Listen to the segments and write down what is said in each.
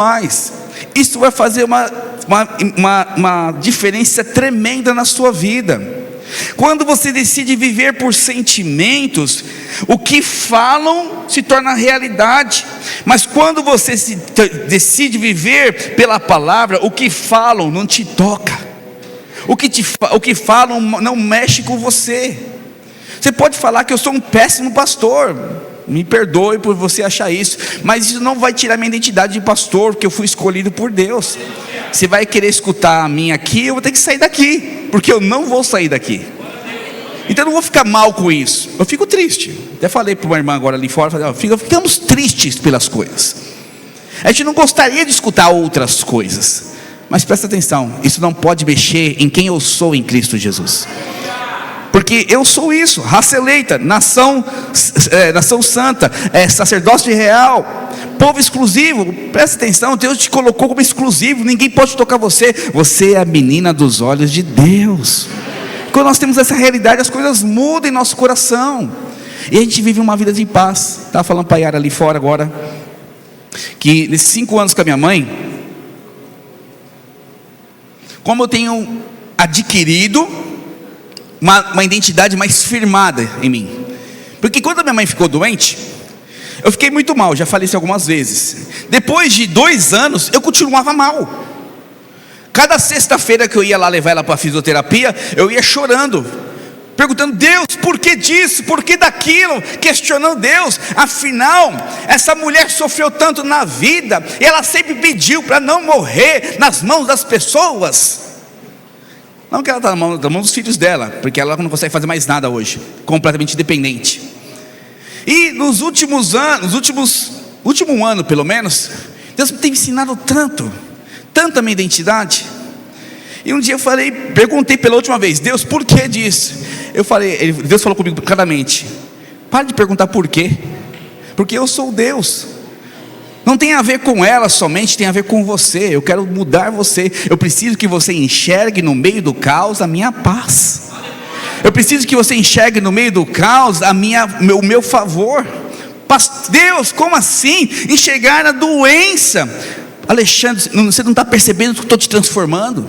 mais. Isso vai fazer uma diferença tremenda na sua vida. Quando você decide viver por sentimentos, o que falam se torna realidade. Mas quando você decide viver pela palavra, o que falam não te toca. O que falam não mexe com você. Você pode falar que eu sou um péssimo pastor, me perdoe por você achar isso, mas isso não vai tirar minha identidade de pastor, porque eu fui escolhido por Deus. Você vai querer escutar a minha aqui, eu vou ter que sair daqui, porque eu não vou sair daqui. Então eu não vou ficar mal com isso, eu fico triste. Até falei para uma irmã agora ali fora, ficamos tristes pelas coisas. A gente não gostaria de escutar outras coisas, mas presta atenção, isso não pode mexer em quem eu sou em Cristo Jesus. Porque eu sou isso, raça eleita, nação santa, sacerdócio real, povo exclusivo. Presta atenção, Deus te colocou como exclusivo, ninguém pode tocar você. Você é a menina dos olhos de Deus. Quando nós temos essa realidade, as coisas mudam em nosso coração, e a gente vive uma vida de paz. Estava falando para a Yara ali fora agora, que nesses 5 anos com a minha mãe, como eu tenho adquirido uma identidade mais firmada em mim. Porque quando a minha mãe ficou doente, eu fiquei muito mal, já falei isso algumas vezes. Depois de 2 anos, eu continuava mal. Cada sexta-feira que eu ia lá levar ela para a fisioterapia, eu ia chorando, perguntando: Deus, por que disso, por que daquilo? Questionando Deus. Afinal, essa mulher sofreu tanto na vida, e ela sempre pediu para não morrer nas mãos das pessoas. Não que ela está na mão dos filhos dela, porque ela não consegue fazer mais nada hoje, completamente dependente. E nos últimos anos, último ano pelo menos, Deus me tem ensinado tanto a minha identidade. E um dia eu perguntei pela última vez: Deus, por que disso? Deus falou comigo claramente: para de perguntar por quê, porque eu sou Deus. Não tem a ver com ela somente, tem a ver com você. Eu quero mudar você. Eu preciso que você enxergue no meio do caos a minha paz. Eu preciso que você enxergue no meio do caos o meu favor. Deus, como assim? Enxergar a doença. Alexandre, você não está percebendo que eu estou te transformando?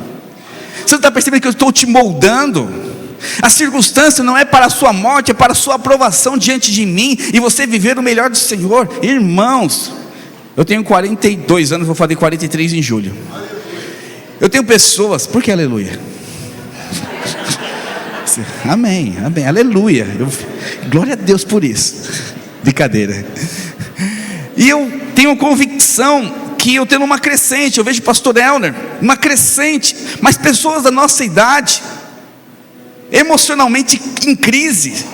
Você não está percebendo que eu estou te moldando? A circunstância não é para a sua morte, é para a sua aprovação diante de mim, e você viver o melhor do Senhor. Irmãos, eu tenho 42 anos, vou fazer 43 em julho. Eu tenho pessoas, por que aleluia? Amém, aleluia. Glória a Deus por isso. Brincadeira. E eu tenho convicção que eu tenho uma crescente. Eu vejo o pastor Elner, uma crescente, mas pessoas da nossa idade, emocionalmente em crise,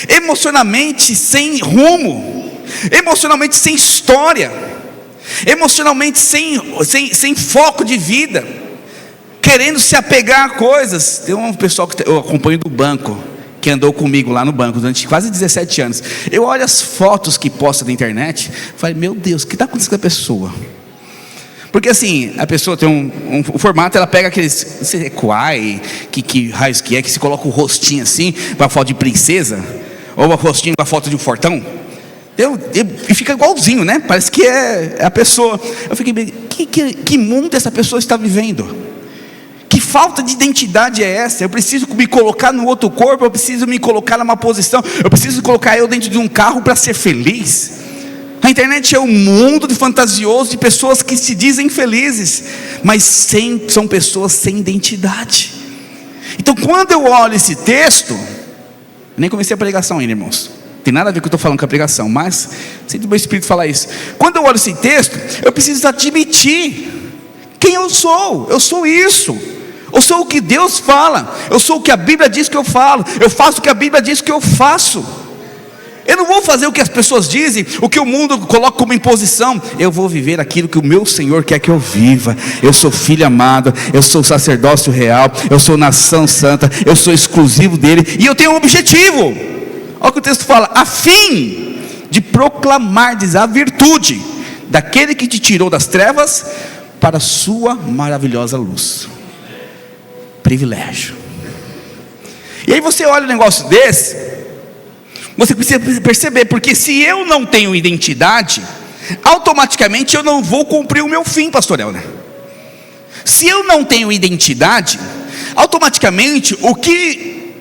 emocionalmente sem rumo, emocionalmente sem história, emocionalmente sem foco de vida, querendo se apegar a coisas. Tem um pessoal que eu acompanho do banco, que andou comigo lá no banco durante quase 17 anos. Eu olho as fotos que posta na internet, falei: meu Deus, o que está acontecendo com a pessoa? Porque assim, a pessoa tem um formato, ela pega aqueles, não sei, Kwai, que raios que é, que se coloca o rostinho assim, com a foto de princesa, ou o rostinho com a foto de um fortão, e fica igualzinho, né? Parece que é a pessoa. Eu fiquei: que mundo essa pessoa está vivendo? Que falta de identidade é essa? Eu preciso me colocar no outro corpo, eu preciso me colocar numa posição, eu preciso colocar eu dentro de um carro para ser feliz. A internet é um mundo de fantasioso, de pessoas que se dizem felizes, mas são pessoas sem identidade. Então quando eu olho esse texto, eu nem comecei a pregação ainda, irmãos, tem nada a ver com o que eu estou falando com a pregação, mas sinto o meu espírito falar isso. Quando eu olho esse texto, eu preciso admitir quem eu sou isso. Eu sou o que Deus fala, eu sou o que a Bíblia diz que eu falo, eu faço o que a Bíblia diz que eu faço. Eu não vou fazer o que as pessoas dizem, o que o mundo coloca como imposição. Eu vou viver aquilo que o meu Senhor quer que eu viva. Eu sou filho amado, eu sou sacerdócio real, eu sou nação santa, eu sou exclusivo dele, e eu tenho um objetivo. Olha o que o texto fala: a fim de proclamardes a virtude daquele que te tirou das trevas para a sua maravilhosa luz. Privilégio. E aí você olha um negócio desse, você precisa perceber, porque se eu não tenho identidade, automaticamente eu não vou cumprir o meu fim, pastor Helder. Se eu não tenho identidade, automaticamente o que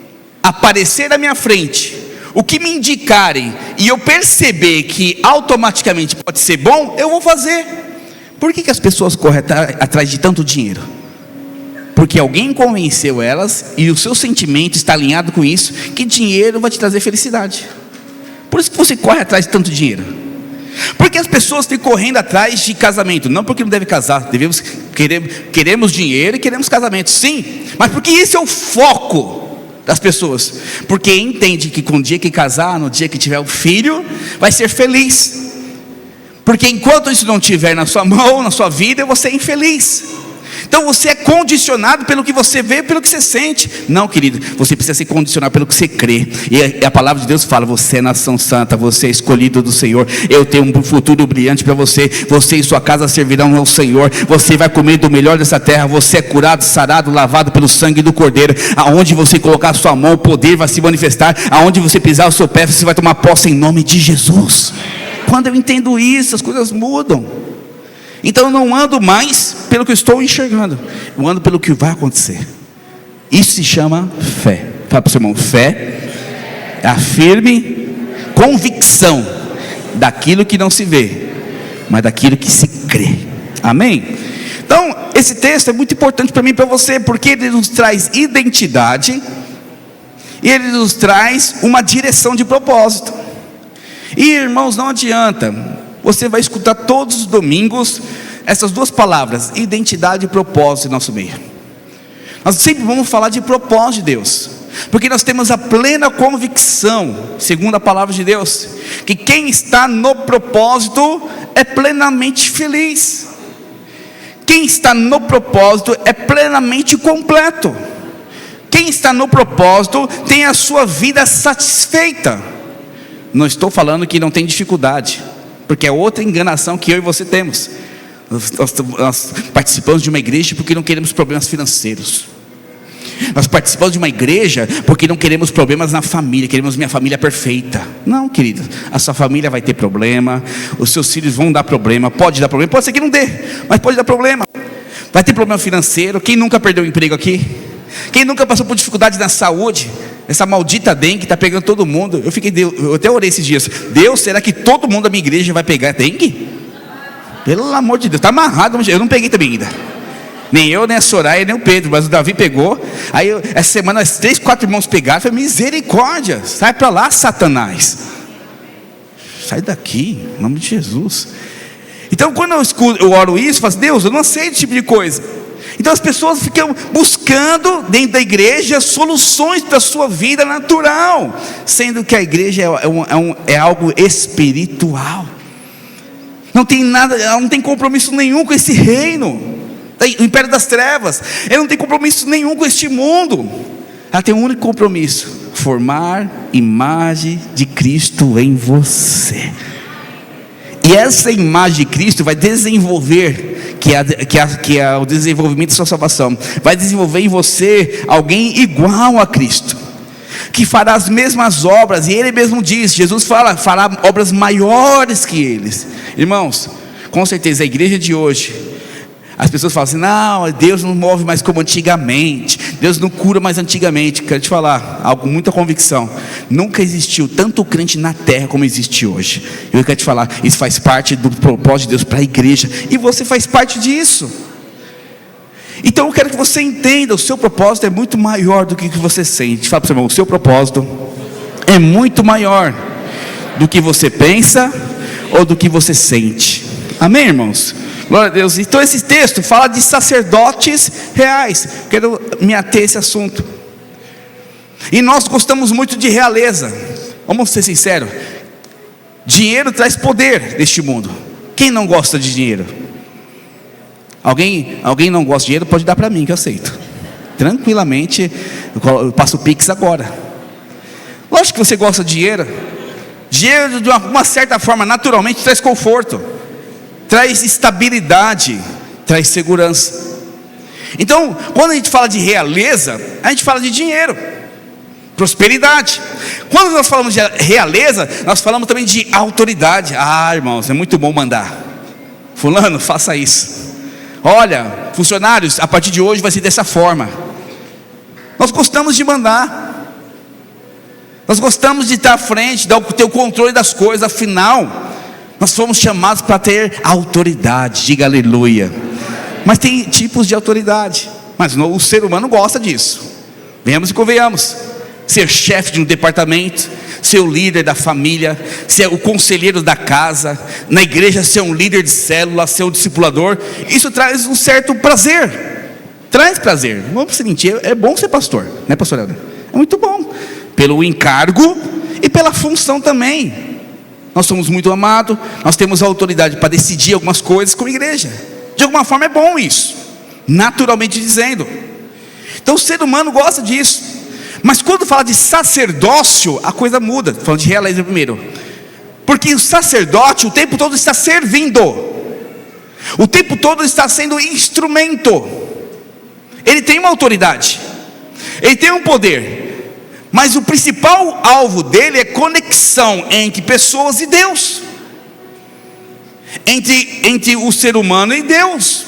aparecer na minha frente, o que me indicarem, e eu perceber que automaticamente pode ser bom, eu vou fazer. Por que as pessoas correm atrás de tanto dinheiro? Porque alguém convenceu elas, e o seu sentimento está alinhado com isso, que dinheiro vai te trazer felicidade. Por isso que você corre atrás de tanto dinheiro. Porque as pessoas estão correndo atrás de casamento, não porque não deve casar, queremos dinheiro e queremos casamento, sim, mas porque esse é o foco das pessoas, porque entende que com o dia que casar, no dia que tiver o filho, vai ser feliz, porque enquanto isso não estiver na sua mão, na sua vida, você é infeliz. Então você é condicionado pelo que você vê, pelo que você sente. Não, querido, você precisa ser condicionado pelo que você crê. E a palavra de Deus fala: você é nação santa, você é escolhido do Senhor. Eu tenho um futuro brilhante para você. Você e sua casa servirão ao Senhor. Você vai comer do melhor dessa terra. Você é curado, sarado, lavado pelo sangue do Cordeiro. Aonde você colocar a sua mão, o poder vai se manifestar. Aonde você pisar o seu pé, você vai tomar posse em nome de Jesus. Quando eu entendo isso, as coisas mudam. Então eu não ando mais pelo que eu estou enxergando, eu ando pelo que vai acontecer. Isso se chama fé. Fala para o seu irmão: fé é a firme convicção daquilo que não se vê, mas daquilo que se crê. Amém? Então esse texto é muito importante para mim e para você, porque ele nos traz identidade e ele nos traz uma direção de propósito. E irmãos, não adianta, você vai escutar todos os domingos essas duas palavras, identidade e propósito, em nosso meio. Nós sempre vamos falar de propósito de Deus, porque nós temos a plena convicção, segundo a palavra de Deus, que quem está no propósito é plenamente feliz. Quem está no propósito é plenamente completo. Quem está no propósito tem a sua vida satisfeita. Não estou falando que não tem dificuldade, porque é outra enganação que eu e você temos. Nós participamos de uma igreja porque não queremos problemas financeiros. Nós participamos de uma igreja porque não queremos problemas na família, queremos minha família perfeita. Não, querido, a sua família vai ter problema, os seus filhos vão dar problema, pode dar problema, pode ser que não dê, mas pode dar problema. Vai ter problema financeiro. Quem nunca perdeu o emprego aqui? Quem nunca passou por dificuldade na saúde? Essa maldita dengue está pegando todo mundo. Eu até orei esses dias: Deus, será que todo mundo da minha igreja vai pegar dengue? Pelo amor de Deus, está amarrado. Eu não peguei também ainda, nem eu, nem a Soraya, nem o Pedro, mas o Davi pegou. Aí essa semana 3, 4 irmãos pegaram. Foi misericórdia, sai para lá, Satanás, sai daqui, em nome de Jesus. Então quando eu oro isso, eu falo assim: Deus, eu não aceito esse tipo de coisa. Então as pessoas ficam buscando dentro da igreja soluções para a sua vida natural, sendo que a igreja é algo espiritual. Não tem nada, ela não tem compromisso nenhum com esse reino, o império das trevas. Ela não tem compromisso nenhum com este mundo. Ela tem um único compromisso: formar imagem de Cristo em você. E essa imagem de Cristo vai desenvolver, que é o desenvolvimento da sua salvação, vai desenvolver em você alguém igual a Cristo, que fará as mesmas obras. E Ele mesmo diz, Jesus fala, fará obras maiores que eles. Irmãos, com certeza a igreja de hoje, as pessoas falam assim: não, Deus não move mais como antigamente, Deus não cura mais antigamente. Quero te falar algo, muita convicção: nunca existiu tanto crente na terra como existe hoje. Eu quero te falar, isso faz parte do propósito de Deus para a igreja, e você faz parte disso. Então eu quero que você entenda: o seu propósito é muito maior do que você sente. Fala para o seu irmão: o seu propósito é muito maior do que você pensa ou do que você sente. Amém, irmãos? Glória a Deus. Então esse texto fala de sacerdotes reais. Quero me ater a esse assunto. E nós gostamos muito de realeza. Vamos ser sinceros: dinheiro traz poder neste mundo. Quem não gosta de dinheiro? Alguém não gosta de dinheiro? Pode dar para mim que eu aceito. Tranquilamente, eu passo o Pix agora. Lógico que você gosta de dinheiro. Dinheiro, de uma certa forma, naturalmente traz conforto, traz estabilidade, traz segurança. Então, quando a gente fala de realeza, a gente fala de dinheiro, prosperidade. Quando nós falamos de realeza, nós falamos também de autoridade. Ah, irmãos, é muito bom mandar. Fulano, faça isso. Olha, funcionários, a partir de hoje vai ser dessa forma. Nós gostamos de mandar. Nós gostamos de estar à frente, ter o controle das coisas. Afinal, nós fomos chamados para ter autoridade. Diga aleluia. Mas tem tipos de autoridade. Mas o ser humano gosta disso. Venhamos e convenhamos. Ser chefe de um departamento, ser o líder da família, ser o conselheiro da casa, na igreja ser um líder de célula, ser um discipulador. Isso traz um certo prazer. Traz prazer. Vamos seguinte, é bom ser pastor, né, pastor Helder? É muito bom. Pelo encargo e pela função também. Nós somos muito amados, nós temos a autoridade para decidir algumas coisas com a igreja. De alguma forma é bom isso, naturalmente dizendo. Então o ser humano gosta disso. Mas quando fala de sacerdócio, a coisa muda. Falando de realeza primeiro. Porque o sacerdote o tempo todo está servindo. O tempo todo está sendo instrumento. Ele tem uma autoridade. Ele tem um poder. Mas o principal alvo dele é conexão entre pessoas e Deus. Entre o ser humano e Deus.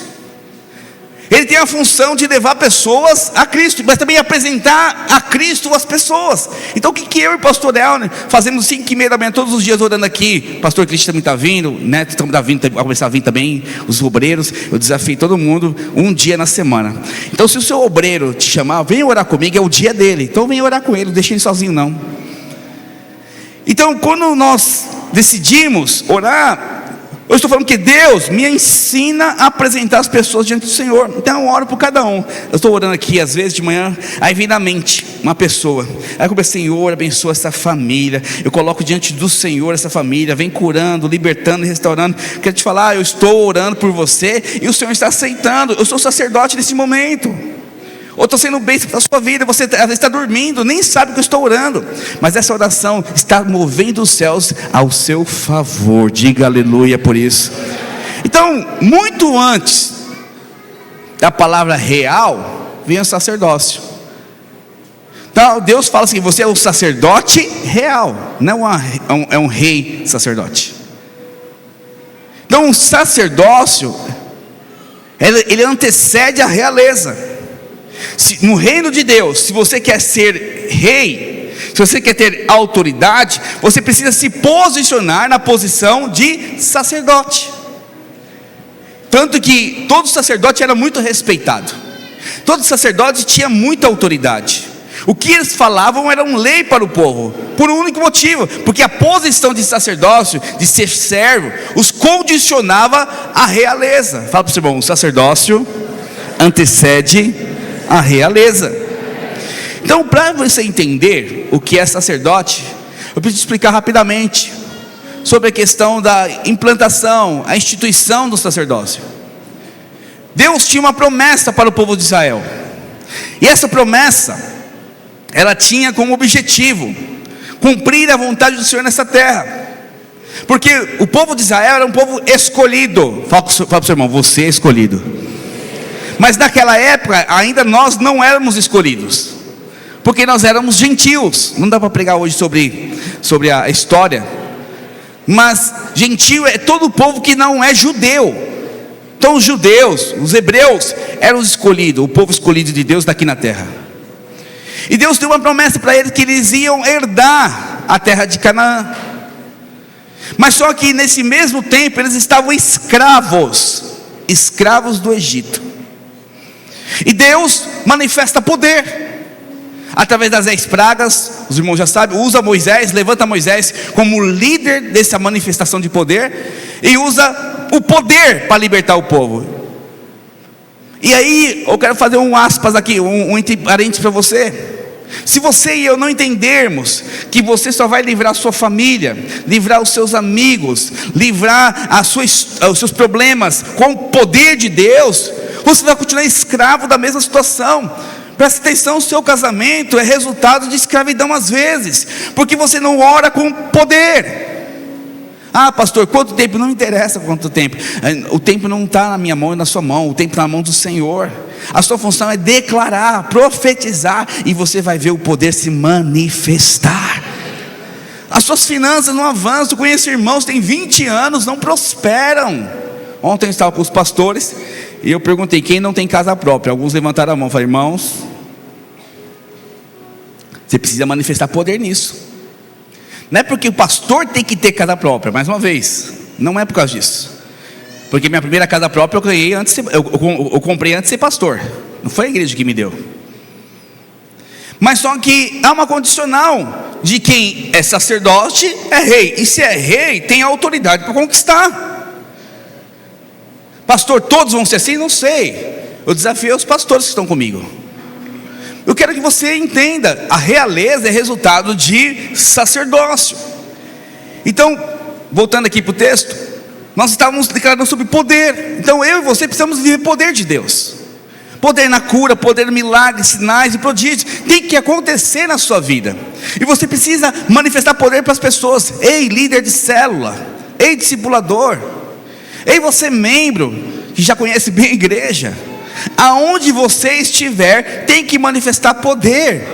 Ele tem a função de levar pessoas a Cristo, mas também apresentar a Cristo às pessoas. Então o que eu e o pastor Helder fazemos 5:30 da manhã todos os dias orando aqui? O pastor Cristo também está vindo, né? Vai começar a vir também os obreiros. Eu desafio todo mundo um dia na semana. Então se o seu obreiro te chamar, vem orar comigo, é o dia dele. Então vem orar com ele, não deixe ele sozinho não. Então quando nós decidimos orar, eu estou falando que Deus me ensina a apresentar as pessoas diante do Senhor. Então eu oro por cada um. Eu estou orando aqui às vezes de manhã, aí vem na mente uma pessoa. Aí eu começo, Senhor, abençoa essa família. Eu coloco diante do Senhor essa família, vem curando, libertando e restaurando. Quero te falar, eu estou orando por você e o Senhor está aceitando. Eu sou sacerdote nesse momento. Ou estou sendo bênção para a sua vida, você está dormindo, nem sabe que eu estou orando, mas essa oração está movendo os céus ao seu favor. Diga aleluia por isso. Então, muito antes da palavra real, vem o sacerdócio. Então, Deus fala assim: você é um sacerdote real, não é um rei sacerdote. Então, o sacerdócio, ele antecede a realeza. No reino de Deus, se você quer ser rei, se você quer ter autoridade, você precisa se posicionar na posição de sacerdote. Tanto que todo sacerdote era muito respeitado. Todo sacerdote tinha muita autoridade. O que eles falavam era uma lei para o povo, por um único motivo, porque a posição de sacerdócio, de ser servo, os condicionava à realeza. Fala para o seu irmão, o sacerdócio antecede a realeza. Então, para você entender o que é sacerdote, eu preciso explicar rapidamente sobre a questão da implantação, a instituição do sacerdócio. Deus tinha uma promessa para o povo de Israel, e essa promessa, ela tinha como objetivo cumprir a vontade do Senhor nessa terra, porque o povo de Israel era um povo escolhido. Fala para o seu irmão, você é escolhido. Mas naquela época ainda nós não éramos escolhidos, porque nós éramos gentios. Não dá para pregar hoje sobre a história, mas gentio é todo o povo que não é judeu. Então os judeus, os hebreus, eram os escolhidos, o povo escolhido de Deus daqui na terra. E Deus deu uma promessa para eles que eles iam herdar a terra de Canaã. Mas só que nesse mesmo tempo eles estavam escravos do Egito. E Deus manifesta poder através das 10 pragas. Os irmãos já sabem, usa Moisés, levanta Moisés como líder dessa manifestação de poder, e usa o poder para libertar o povo. E aí eu quero fazer um aspas aqui, um entre parênteses para você. Se você e eu não entendermos que você só vai livrar a sua família, livrar os seus amigos, livrar os seus problemas com o poder de Deus, você vai continuar escravo da mesma situação. Presta atenção, o seu casamento é resultado de escravidão às vezes, porque você não ora com poder. Ah, pastor, quanto tempo? Não interessa quanto tempo. O tempo não está na minha mão e na sua mão. O tempo está na mão do Senhor. A sua função é declarar, profetizar, e você vai ver o poder se manifestar. As suas finanças não avançam. Eu conheço irmãos que têm 20 anos, não prosperam. Ontem eu estava com os pastores e eu perguntei quem não tem casa própria. Alguns levantaram a mão. Eu falei, irmãos, você precisa manifestar poder nisso. Não é porque o pastor tem que ter casa própria, mais uma vez, não é por causa disso. Porque minha primeira casa própria eu ganhei antes, eu comprei antes de ser pastor. Não foi a igreja que me deu. Mas só que há uma condicional de quem é sacerdote é rei. E se é rei, tem autoridade para conquistar. Pastor, todos vão ser assim? Não sei. Eu desafio os pastores que estão comigo. Eu quero que você entenda, a realeza é resultado de sacerdócio. Então, voltando aqui para o texto, nós estávamos declarando sobre poder. Então eu e você precisamos viver poder de Deus. Poder na cura, poder no milagre, sinais e prodígios. Tem que acontecer na sua vida. E você precisa manifestar poder para as pessoas. Ei, líder de célula. Ei, discipulador. Ei, você membro que já conhece bem a igreja. Aonde você estiver, tem que manifestar poder.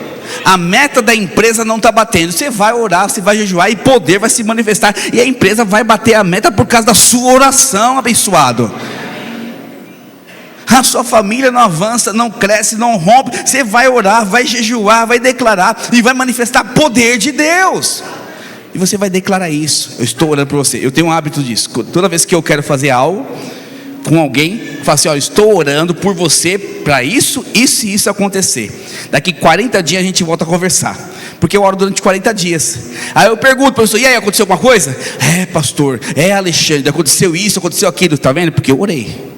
A meta da empresa não está batendo. Você vai orar, você vai jejuar e poder vai se manifestar. E a empresa vai bater a meta por causa da sua oração, abençoado. A sua família não avança, não cresce, não rompe. Você vai orar, vai jejuar, vai declarar e vai manifestar poder de Deus. E você vai declarar isso. Eu estou orando por você. Eu tenho um hábito disso. Toda vez que eu quero fazer algo com alguém, eu falo assim, ó, estou orando por você para isso e isso acontecer. Daqui 40 dias a gente volta a conversar, porque eu oro durante 40 dias. Aí eu pergunto para a pessoa, e aí, aconteceu alguma coisa? É, pastor, Alexandre, aconteceu isso, aconteceu aquilo, está vendo? Porque eu orei.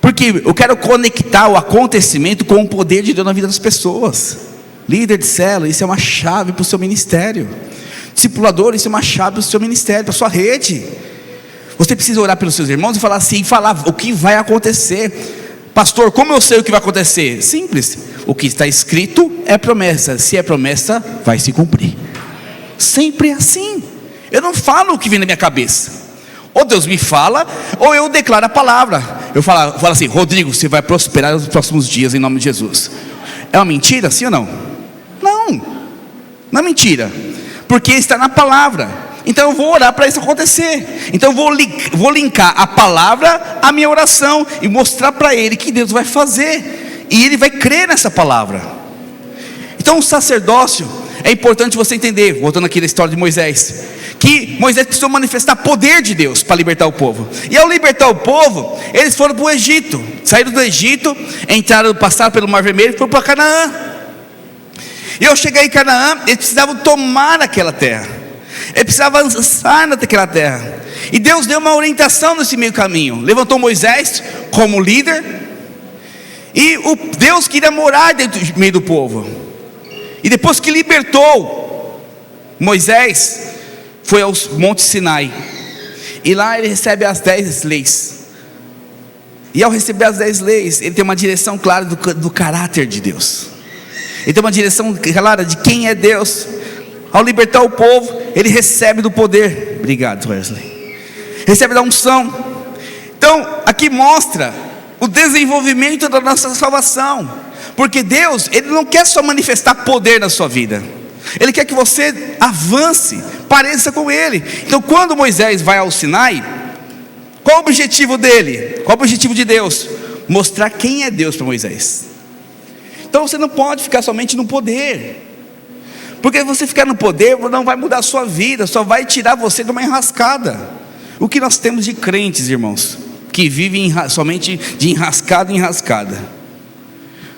Porque eu quero conectar o acontecimento com o poder de Deus na vida das pessoas. Líder de célula, isso é uma chave para o seu ministério. Discipulador, isso é uma chave para o seu ministério, para a sua rede. Você precisa orar pelos seus irmãos e falar assim, falar o que vai acontecer. Pastor, como eu sei o que vai acontecer? Simples, o que está escrito é promessa. Se é promessa, vai se cumprir. Sempre é assim. Eu não falo o que vem na minha cabeça. Ou Deus me fala, ou eu declaro a palavra. Eu falo assim, Rodrigo, você vai prosperar nos próximos dias em nome de Jesus. É uma mentira, sim ou não? Não é mentira, porque está na palavra. Então eu vou orar para isso acontecer. Então eu vou linkar a palavra à minha oração e mostrar para ele que Deus vai fazer, e ele vai crer nessa palavra. Então o sacerdócio é importante você entender. Voltando aqui na história de Moisés, que Moisés precisou manifestar poder de Deus para libertar o povo. E ao libertar o povo, eles foram para o Egito. Saíram do Egito, passaram pelo Mar Vermelho e foram para Canaã. E ao chegar em Canaã, eles precisavam tomar aquela terra. Eles precisavam avançar naquela terra. E Deus deu uma orientação nesse meio caminho. Levantou Moisés como líder. E Deus queria morar dentro do meio do povo. E depois que libertou Moisés, foi ao Monte Sinai. E lá ele recebe as 10 leis. E ao receber as 10 leis, ele tem uma direção clara do caráter de Deus. Ele tem uma direção clara de quem é Deus. Ao libertar o povo, ele recebe do poder. Obrigado, Wesley. Recebe da unção. Então, aqui mostra o desenvolvimento da nossa salvação. Porque Deus, Ele não quer só manifestar poder na sua vida. Ele quer que você avance, pareça com Ele. Então quando Moisés vai ao Sinai, qual o objetivo dele? Qual o objetivo de Deus? Mostrar quem é Deus para Moisés. Então você não pode ficar somente no poder. Porque você ficar no poder não vai mudar a sua vida, só vai tirar você de uma enrascada. O que nós temos de crentes, irmãos, que vivem somente de enrascada em enrascada.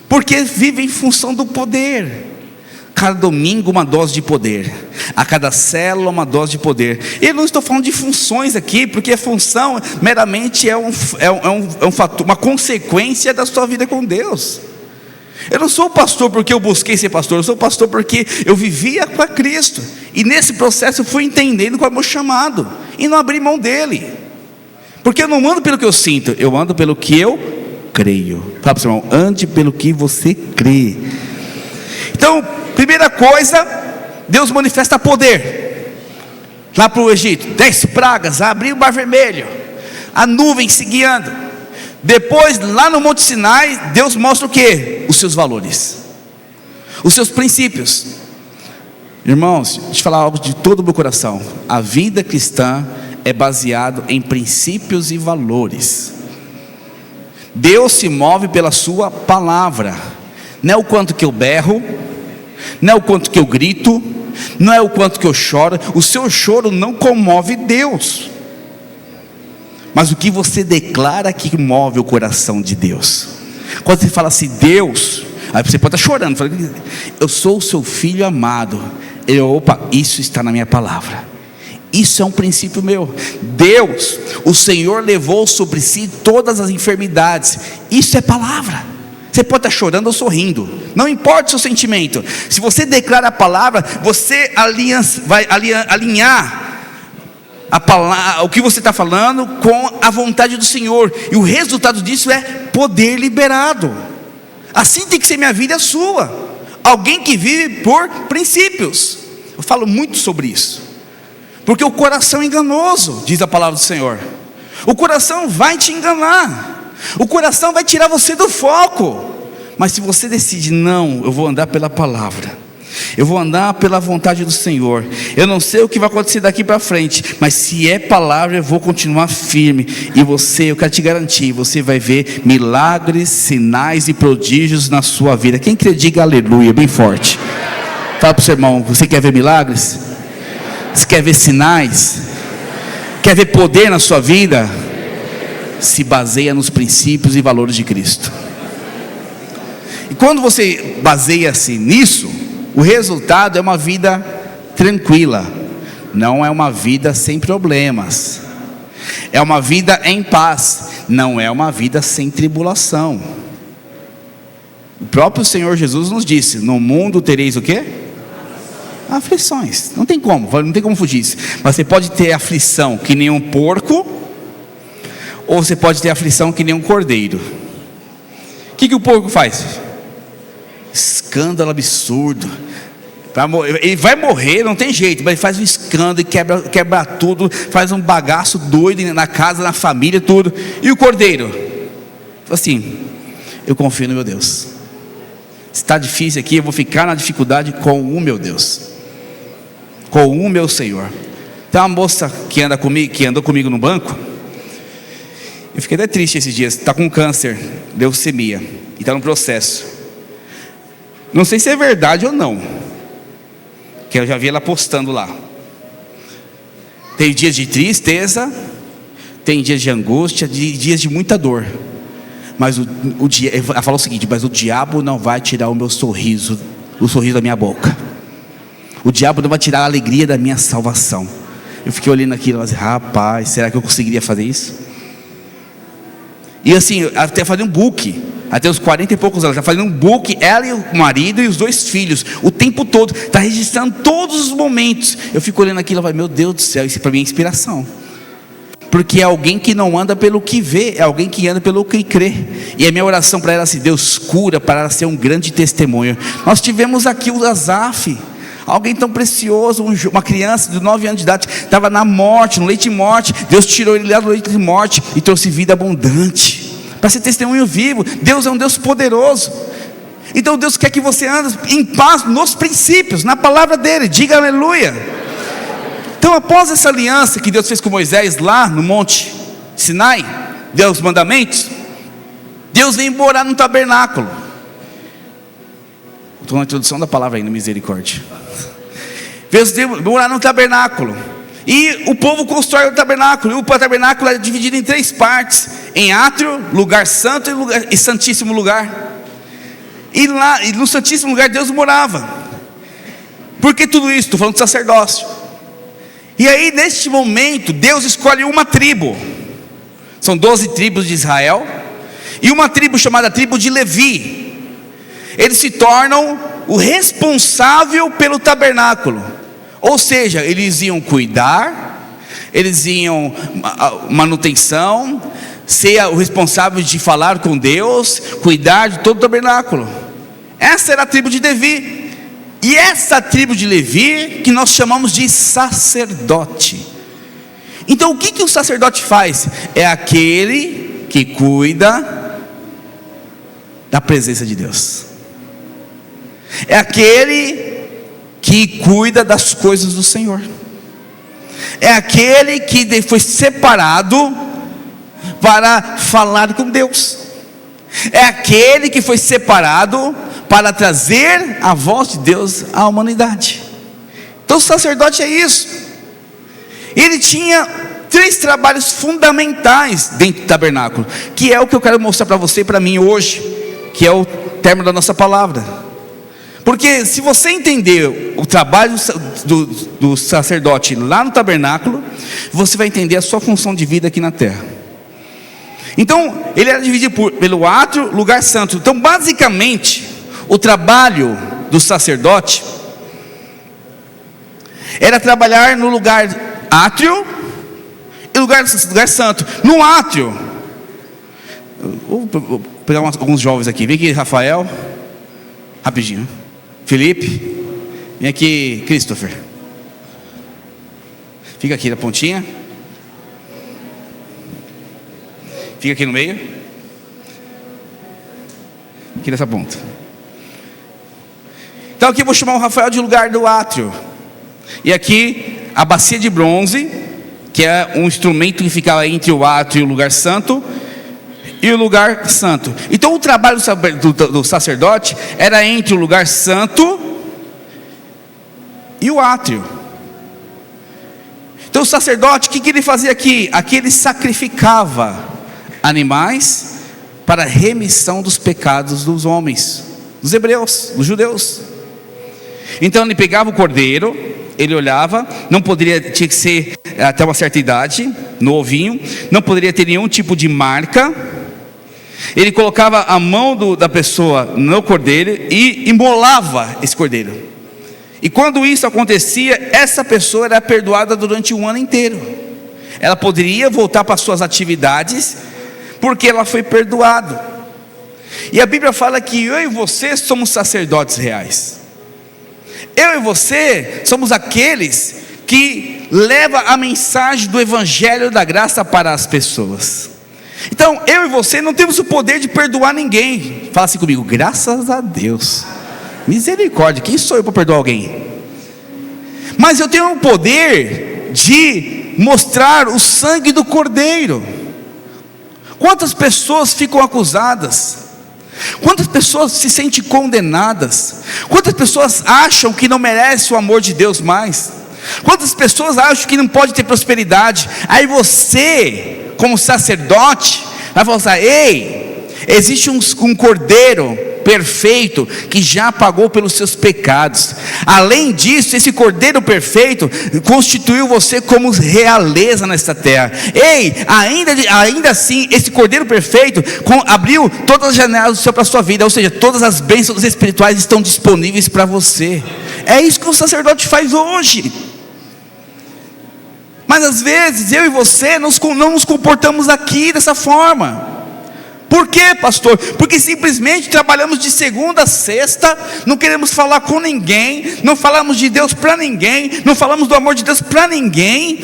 Porque vivem em função do poder. Cada domingo uma dose de poder, a cada célula uma dose de poder. Eu não estou falando de funções aqui, porque a função meramente é um fator, uma consequência da sua vida com Deus. Eu não sou pastor porque eu busquei ser pastor, eu sou pastor porque eu vivia com Cristo. E nesse processo eu fui entendendo qual é o meu chamado, e não abri mão dele. Porque eu não ando pelo que eu sinto, eu ando pelo que eu creio. Fala para o seu irmão, ande pelo que você crê. Então, primeira coisa, Deus manifesta poder. Lá para o Egito, 10 pragas, abriu o Mar Vermelho, a nuvem se guiando. Depois, lá no Monte Sinai, Deus mostra o que? Os seus valores, os seus princípios. Irmãos, deixa eu falar algo de todo o meu coração. A vida cristã é baseada em princípios e valores. Deus se move pela sua palavra. Não é o quanto que eu berro, não é o quanto que eu grito, não é o quanto que eu choro. O seu choro não comove Deus, mas o que você declara que move o coração de Deus. Quando você fala assim, Deus, aí você pode estar chorando, fala, eu sou o seu filho amado. Opa, isso está na minha palavra. Isso é um princípio meu. Deus, o Senhor levou sobre si todas as enfermidades. Isso é palavra. Você pode estar chorando ou sorrindo, não importa o seu sentimento. Se você declara a palavra, você vai alinhar a palavra, o que você está falando com a vontade do Senhor. E o resultado disso é poder liberado. Assim tem que ser minha vida e a sua. Alguém que vive por princípios. Eu falo muito sobre isso, porque o coração é enganoso, diz a palavra do Senhor. O coração vai te enganar, o coração vai tirar você do foco. Mas se você decide, não, eu vou andar pela palavra, eu vou andar pela vontade do Senhor. Eu não sei o que vai acontecer daqui para frente, mas se é palavra, eu vou continuar firme. E você, eu quero te garantir, você vai ver milagres, sinais e prodígios na sua vida. Quem crê, diga aleluia, bem forte. Fala para o seu irmão, você quer ver milagres? Você quer ver sinais? Quer ver poder na sua vida? Se baseia nos princípios e valores de Cristo. E quando você baseia-se nisso, o resultado é uma vida tranquila, não é uma vida sem problemas, é uma vida em paz, não é uma vida sem tribulação. O próprio Senhor Jesus nos disse: no mundo tereis o quê? Aflições. Não tem como fugir disso. Mas você pode ter aflição que nem um porco, ou você pode ter aflição que nem um cordeiro. O que o porco faz? Escândalo absurdo. Ele vai morrer, não tem jeito, mas ele faz um escândalo e quebra tudo, faz um bagaço doido na casa, na família, tudo. E o cordeiro? Assim, eu confio no meu Deus. Se está difícil aqui, eu vou ficar na dificuldade com o meu Deus, com o meu Senhor. Tem uma moça que andou comigo no banco. Eu fiquei até triste esses dias. Está com câncer, leucemia, e está no processo. Não sei se é verdade ou não, que eu já vi ela postando lá. Tem dias de tristeza, tem dias de angústia, dias de muita dor. Mas ela falou o seguinte: mas o diabo não vai tirar o meu sorriso, o sorriso da minha boca. O diabo não vai tirar a alegria da minha salvação. Eu fiquei olhando aquilo e falei: rapaz, será que eu conseguiria fazer isso? E assim, até fazer um book, até os 40 e poucos anos, está fazendo um book, ela e o marido e os 2 filhos, o tempo todo, está registrando todos os momentos. Eu fico olhando aquilo e falo: meu Deus do céu, isso para mim é inspiração. Porque é alguém que não anda pelo que vê, é alguém que anda pelo que crê. E a minha oração para ela é assim: Deus cura, para ela ser um grande testemunho. Nós tivemos aqui o Azaf, alguém tão precioso, uma criança de 9 anos de idade, estava na morte, no leite de morte. Deus tirou ele lá do leite de morte e trouxe vida abundante, para ser testemunho vivo. Deus é um Deus poderoso. Então Deus quer que você ande em paz nos princípios, na palavra dele, diga aleluia. Então, após essa aliança que Deus fez com Moisés lá no monte Sinai, deu os mandamentos, Deus vem morar no tabernáculo. Estou na introdução da palavra ainda, misericórdia. Deus vem morar no tabernáculo, e o povo constrói o tabernáculo. E o tabernáculo é dividido em 3 partes: em átrio, lugar santo e santíssimo lugar. E lá, e no santíssimo lugar, Deus morava. Por que tudo isso? Estou falando de sacerdócio. E aí, neste momento, Deus escolhe uma tribo. São 12 tribos de Israel, e uma tribo chamada tribo de Levi. Eles se tornam o responsável pelo tabernáculo. Ou seja, eles iam cuidar, eles iam manutenção, ser o responsável de falar com Deus, cuidar de todo o tabernáculo. Essa era a tribo de Levi. E essa tribo de Levi que nós chamamos de sacerdote. Então o que o sacerdote faz? É aquele que cuida da presença de Deus. É aquele que cuida das coisas do Senhor. É aquele que foi separado para falar com Deus. É aquele que foi separado para trazer a voz de Deus à humanidade. Então o sacerdote é isso. Ele tinha 3 trabalhos fundamentais dentro do tabernáculo, que é o que eu quero mostrar para você e para mim hoje, que é o término da nossa palavra. Porque se você entender o trabalho do sacerdote lá no tabernáculo, você vai entender a sua função de vida aqui na terra. Então, ele era dividido pelo átrio, lugar santo. Então, basicamente, o trabalho do sacerdote era trabalhar no lugar átrio e lugar santo. No átrio, vou pegar alguns jovens aqui. Vem aqui, Rafael, rapidinho. Felipe, vem aqui, Christopher. Fica aqui na pontinha. Fica aqui no meio. Aqui nessa ponta. Então aqui eu vou chamar o Rafael de lugar do átrio. E aqui a bacia de bronze, que é um instrumento que ficava entre o átrio e o lugar santo, e o lugar santo. Então o trabalho do sacerdote era entre o lugar santo e o átrio. Então o sacerdote, o que ele fazia aqui? Aqui ele sacrificava animais para a remissão dos pecados dos homens, dos hebreus, dos judeus. Então ele pegava o cordeiro, ele olhava, não poderia, tinha que ser até uma certa idade, no ovinho, não poderia ter nenhum tipo de marca. Ele colocava a mão da pessoa no cordeiro e imolava esse cordeiro. E quando isso acontecia, essa pessoa era perdoada durante um ano inteiro. Ela poderia voltar para suas atividades, porque ela foi perdoada. E a Bíblia fala que eu e você somos sacerdotes reais. Eu e você somos aqueles que levam a mensagem do Evangelho da graça para as pessoas. Então eu e você não temos o poder de perdoar ninguém. Fala assim comigo: graças a Deus, misericórdia, quem sou eu para perdoar alguém? Mas eu tenho o poder de mostrar o sangue do Cordeiro. Quantas pessoas ficam acusadas? Quantas pessoas se sentem condenadas? Quantas pessoas acham que não merece o amor de Deus mais? Quantas pessoas acham que não pode ter prosperidade? Aí você, como sacerdote, vai falar assim: ei, existe um cordeiro perfeito que já pagou pelos seus pecados. Além disso, esse cordeiro perfeito constituiu você como realeza nesta terra. Ei, ainda assim, esse cordeiro perfeito abriu todas as janelas do céu para a sua vida. Ou seja, todas as bênçãos espirituais estão disponíveis para você. É isso que o sacerdote faz hoje. Mas às vezes eu e você não nos comportamos aqui dessa forma. Por quê, pastor? Porque simplesmente trabalhamos de segunda a sexta, não queremos falar com ninguém, não falamos de Deus para ninguém, não falamos do amor de Deus para ninguém,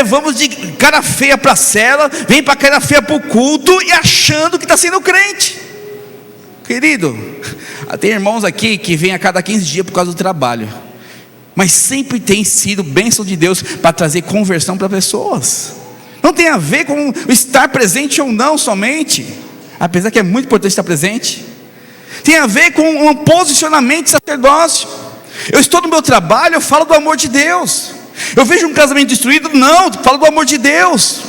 vamos de cara feia para a cela, vem para cara feia para o culto e achando que está sendo crente. Querido, tem irmãos aqui que vêm a cada 15 dias por causa do trabalho, mas sempre tem sido bênção de Deus para trazer conversão para pessoas. Não tem a ver com estar presente ou não somente, apesar que é muito importante estar presente. Tem a ver com um posicionamento de sacerdócio. Eu estou no meu trabalho, eu falo do amor de Deus. Eu vejo um casamento destruído, não, eu falo do amor de Deus.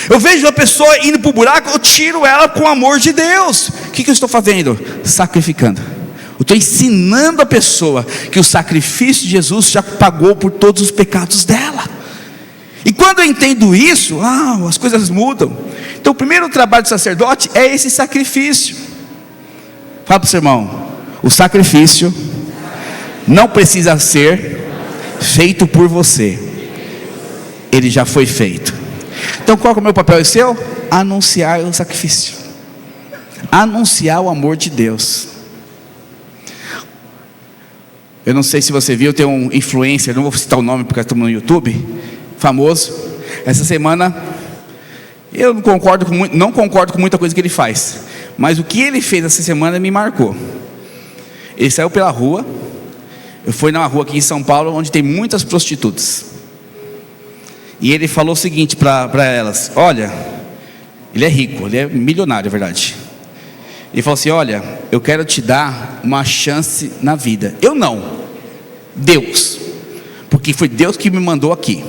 Eu vejo uma pessoa indo para o buraco, eu tiro ela com o amor de Deus. O que eu estou fazendo? Sacrificando. Eu estou ensinando a pessoa que o sacrifício de Jesus já pagou por todos os pecados dela. E quando eu entendo isso, as coisas mudam. Então o primeiro trabalho do sacerdote é esse sacrifício. Fala para o seu irmão: o sacrifício não precisa ser feito por você, ele já foi feito. Então qual é o meu papel e o seu? Anunciar o sacrifício, anunciar o amor de Deus. Eu não sei se você viu, tem um influencer, não vou citar o nome porque estamos no YouTube, famoso. Essa semana eu não concordo com muita coisa que ele faz, mas o que ele fez essa semana me marcou. Ele saiu pela rua Eu fui numa rua aqui em São Paulo, onde tem muitas prostitutas. E ele falou o seguinte para elas: olha, ele é rico, ele é milionário, é verdade. Ele falou assim: olha, eu quero te dar uma chance na vida. Eu não, Deus, porque foi Deus que me mandou aqui.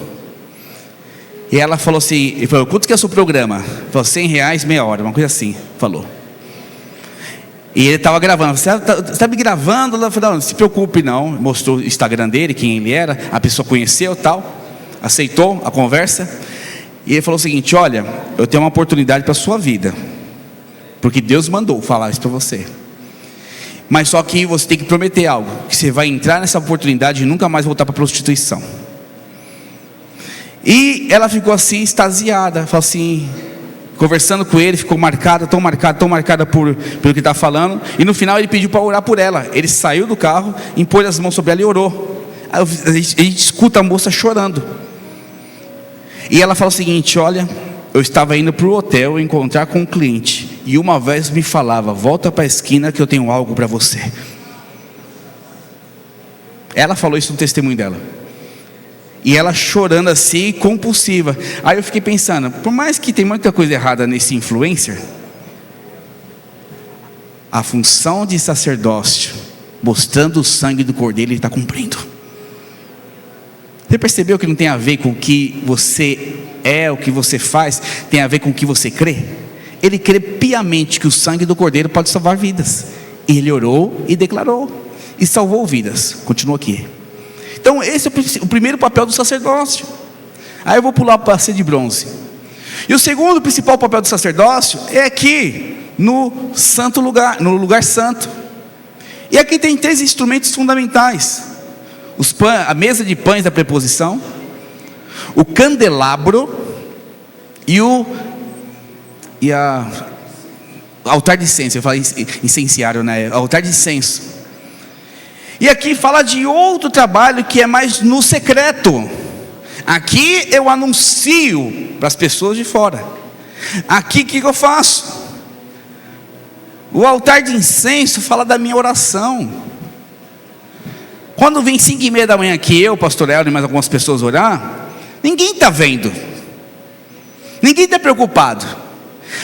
E ela falou assim, ele falou: quanto que é o seu programa? Ele falou: R$100, meia hora, uma coisa assim, falou. E ele estava gravando. Você está me gravando? Ela falou: não se preocupe não. Mostrou o Instagram dele, quem ele era. A pessoa conheceu, tal, aceitou a conversa. E ele falou o seguinte: olha, eu tenho uma oportunidade para a sua vida, porque Deus mandou falar isso para você. Mas só que você tem que prometer algo, que você vai entrar nessa oportunidade e nunca mais voltar para a prostituição. E ela ficou assim, extasiada, falou assim, conversando com ele, ficou tão marcada pelo que está falando. E no final ele pediu para orar por ela. Ele saiu do carro, impôs as mãos sobre ela e orou. Aí a gente escuta a moça chorando. E ela fala o seguinte: olha, eu estava indo para o hotel encontrar com um cliente, e uma vez me falava: volta para a esquina que eu tenho algo para você. Ela falou isso no testemunho dela. E ela chorando assim, compulsiva. Aí eu fiquei pensando, por mais que tem muita coisa errada nesse influencer, a função de sacerdócio, mostrando o sangue do cordeiro, ele está cumprindo. Você percebeu que não tem a ver com o que você é, o que você faz, tem a ver com o que você crê? Ele crê piamente que o sangue do cordeiro pode salvar vidas. Ele orou e declarou, e salvou vidas. Continua aqui. Então esse é o primeiro papel do sacerdócio. Aí eu vou pular para a ser de bronze. E o segundo principal papel do sacerdócio é aqui no santo lugar, no lugar santo. E aqui tem 3 instrumentos fundamentais: a mesa de pães da preposição, o candelabro e o altar de incenso. Eu falei incenciário, né? Altar de incenso. E aqui fala de outro trabalho que é mais no secreto. Aqui eu anuncio para as pessoas de fora. Aqui o que eu faço? O altar de incenso fala da minha oração. Quando vem 5:30 da manhã aqui, eu, pastor Hélio e mais algumas pessoas orar, ninguém está vendo, ninguém está preocupado.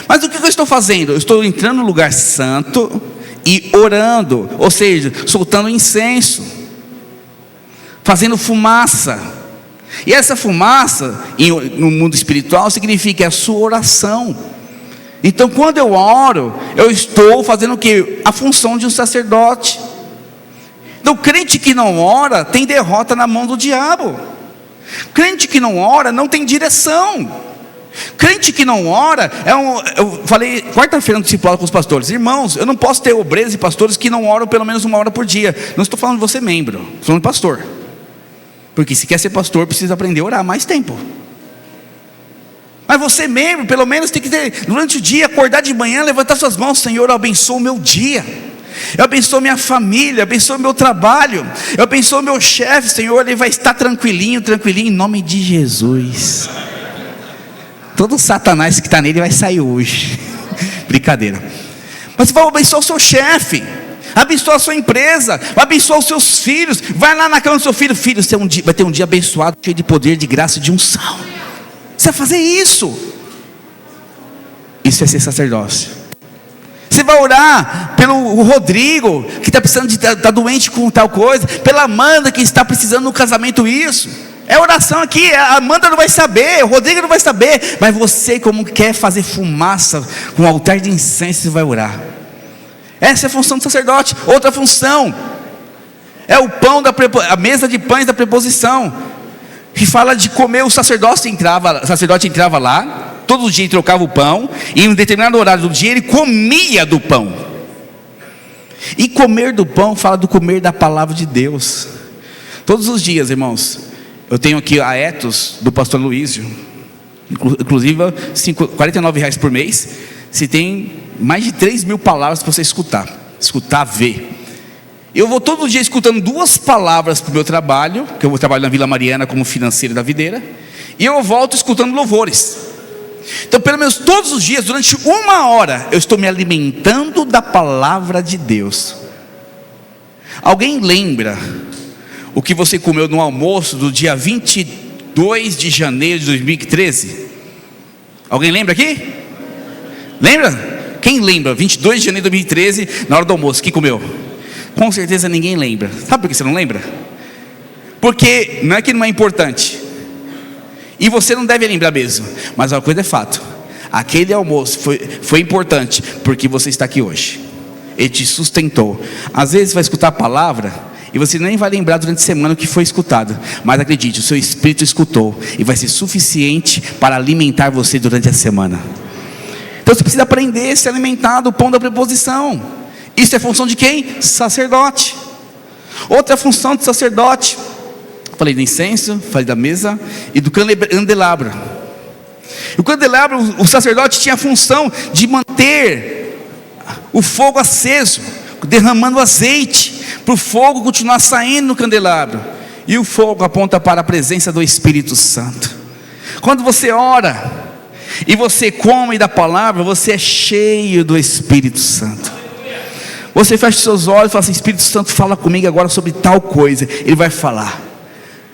Mas o que eu estou fazendo? Eu estou entrando no lugar santo e orando, ou seja, soltando incenso, fazendo fumaça. E essa fumaça, no mundo espiritual, significa a sua oração. Então quando eu oro, eu estou fazendo o que? A função de um sacerdote. Então crente que não ora, tem derrota na mão do diabo. Crente que não ora, não tem direção. Crente que não ora, eu falei quarta-feira no discipulado com os pastores: irmãos, eu não posso ter obreiros e pastores que não oram pelo menos 1 hora por dia. Não estou falando de você membro, estou falando de pastor. Porque se quer ser pastor, precisa aprender a orar mais tempo. Mas você membro, pelo menos tem que ter, durante o dia, acordar de manhã, levantar suas mãos: Senhor, eu abençoo o meu dia, eu abençoo minha família, eu abençoo meu trabalho, eu abençoo meu chefe. Senhor, ele vai estar tranquilinho, em nome de Jesus. Todo Satanás que está nele vai sair hoje. Brincadeira. Mas você vai abençoar o seu chefe, abençoar a sua empresa, vai abençoar os seus filhos. Vai lá na cama do seu filho: filho, você vai ter um dia abençoado, cheio de poder, de graça e de unção. Você vai fazer isso. Isso é ser sacerdócio. Você vai orar pelo Rodrigo, que está precisando está doente com tal coisa, pela Amanda, que está precisando no casamento. Isso é oração aqui. A Amanda não vai saber, o Rodrigo não vai saber, mas você, como quer fazer fumaça com o altar de incenso, você vai orar. Essa é a função do sacerdote. Outra função é a mesa de pães da preposição, que fala de comer. O sacerdote entrava lá, todos os dias trocava o pão, e em um determinado horário do dia ele comia do pão. E comer do pão fala do comer da palavra de Deus. Todos os dias, irmãos, eu tenho aqui a Etos do pastor Luísio, inclusive R$49 por mês. Se tem mais de 3.000 palavras para você escutar, ver. Eu vou todo dia escutando 2 palavras para o meu trabalho, que eu vou trabalhar na Vila Mariana como financeiro da videira, e eu volto escutando louvores. Então pelo menos todos os dias, durante 1 hora, eu estou me alimentando da palavra de Deus. Alguém lembra o que você comeu no almoço do dia 22 de janeiro de 2013? Alguém lembra aqui? Lembra? Quem lembra? 22 de janeiro de 2013, na hora do almoço, o que comeu? Com certeza ninguém lembra. Sabe por que você não lembra? Porque não é que não é importante, e você não deve lembrar mesmo, mas uma coisa é fato: aquele almoço foi importante, porque você está aqui hoje. Ele te sustentou. Às vezes vai escutar a palavra e você nem vai lembrar durante a semana o que foi escutado, mas acredite, o seu espírito escutou, e vai ser suficiente para alimentar você durante a semana. Então você precisa aprender a se alimentar do pão da preposição. Isso é função de quem? Sacerdote. Outra função do sacerdote, falei do incenso, falei da mesa e do candelabro. O candelabro, o sacerdote tinha a função de manter o fogo aceso, derramando azeite, para o fogo continuar saindo no candelabro. E o fogo aponta para a presença do Espírito Santo. Quando você ora e você come da palavra, você é cheio do Espírito Santo. Você fecha os seus olhos e fala assim: Espírito Santo, fala comigo agora sobre tal coisa. Ele vai falar.